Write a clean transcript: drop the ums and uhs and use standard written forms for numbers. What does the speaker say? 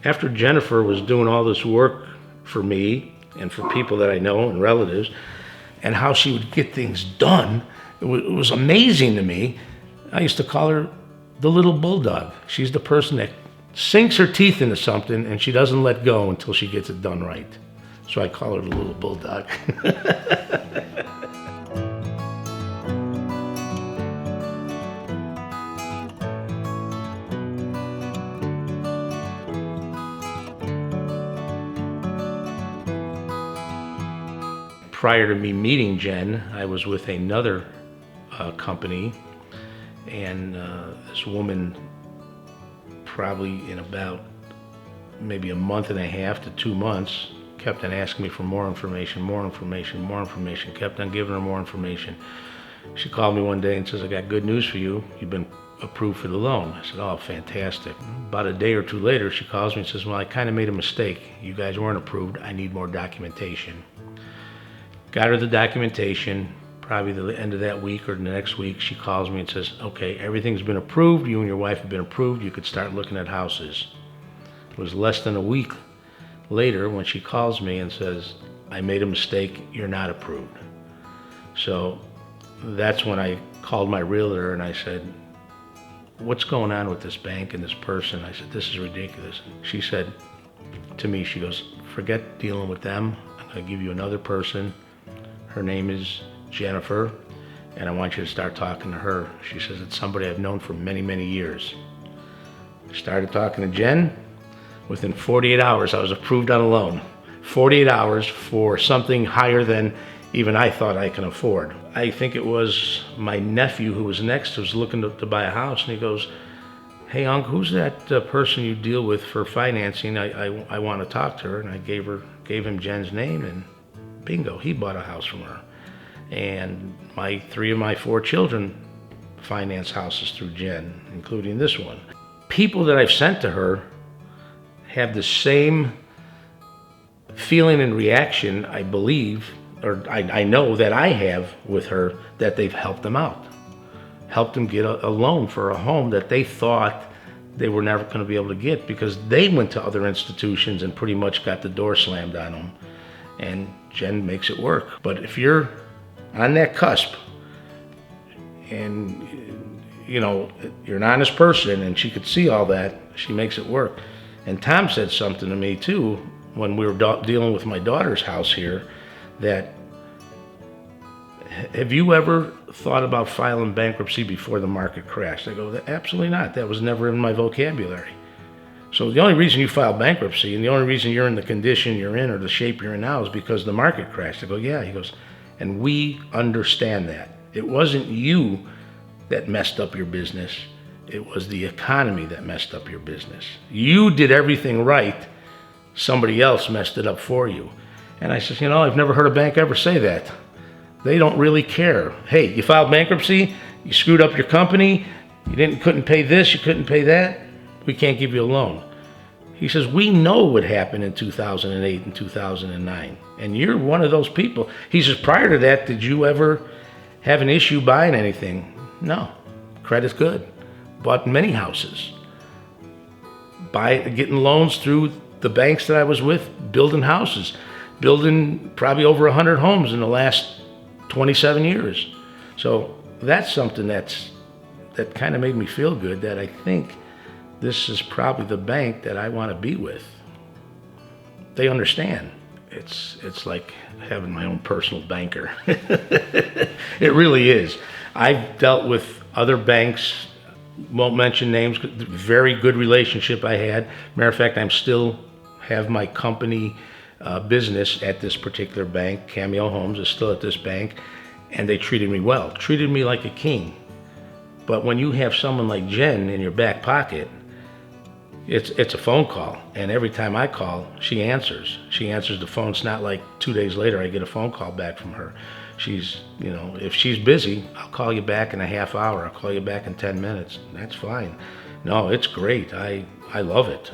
After Jennifer was doing all this work for me and for people that I know and relatives, and how she would get things done, it was amazing to me. I used to call her the little bulldog. She's the person that sinks her teeth into something and she doesn't let go until she gets it done right. So I call her the little bulldog. Prior to me meeting Jen, I was with another company, and this woman, probably in about maybe a month and a half to 2 months, kept on asking me for more information, kept on giving her more information. She called me one day and says, "I got good news for you. You've been approved for the loan." I said, "Oh, fantastic." About a day or two later, she calls me and says, "Well, I kind of made a mistake. You guys weren't approved. I need more documentation." Got her the documentation. Probably the end of that week or the next week, she calls me and says, "Okay, everything's been approved. You and your wife have been approved. You could start looking at houses." It was less than a week later when she calls me and says, "I made a mistake. You're not approved." So that's when I called my realtor and I said, "What's going on with this bank and this person?" I said, "This is ridiculous." She said to me, she goes, "Forget dealing with them. I'm going to give you another person. Her name is Jennifer, and I want you to start talking to her." She says, "It's somebody I've known for many, many years." I started talking to Jen. Within 48 hours, I was approved on a loan. 48 hours for something higher than even I thought I can afford. I think it was my nephew who was next, who was looking to buy a house, and he goes, "Hey, Unc, who's that person you deal with for financing? I want to talk to her." And I gave him Jen's name, and bingo, he bought a house from her. And three of my 4 children finance houses through Jen, including this one. People that I've sent to her have the same feeling and reaction, I believe, or I know that I have with her, that they've helped them out. Helped them get a loan for a home that they thought they were never going to be able to get because they went to other institutions and pretty much got the door slammed on them. And Jen makes it work. But if you're on that cusp and you're an honest person and she could see all that, she makes it work. And Tom said something to me too when we were dealing with my daughter's house here, that have you ever thought about filing bankruptcy before the market crashed? I go, absolutely not. That was never in my vocabulary. So the only reason you file bankruptcy and the only reason you're in the condition you're in or the shape you're in now is because the market crashed. I go, yeah. He goes, and we understand that. It wasn't you that messed up your business. It was the economy that messed up your business. You did everything right. Somebody else messed it up for you. And I said, I've never heard a bank ever say that. They don't really care. Hey, you filed bankruptcy, you screwed up your company, you couldn't pay this, you couldn't pay that, we can't give you a loan. He says, we know what happened in 2008 and 2009, and you're one of those people. He says, prior to that, did you ever have an issue buying anything? No, credit's good. Bought many houses. Getting loans through the banks that I was with, building houses, building probably over 100 homes in the last 27 years. So that's something that kind of made me feel good, that I think this is probably the bank that I want to be with. They understand. It's like having my own personal banker. It really is. I've dealt with other banks, won't mention names, very good relationship I had. Matter of fact, I'm still have my company business at this particular bank. Cameo Homes is still at this bank, and they treated me well, treated me like a king. But when you have someone like Jen in your back pocket, it's a phone call, and every time I call, she answers. She answers the phone. It's not like 2 days later I get a phone call back from her. She's, if she's busy, I'll call you back in a half hour. I'll call you back in 10 minutes. That's fine. No, it's great. I love it.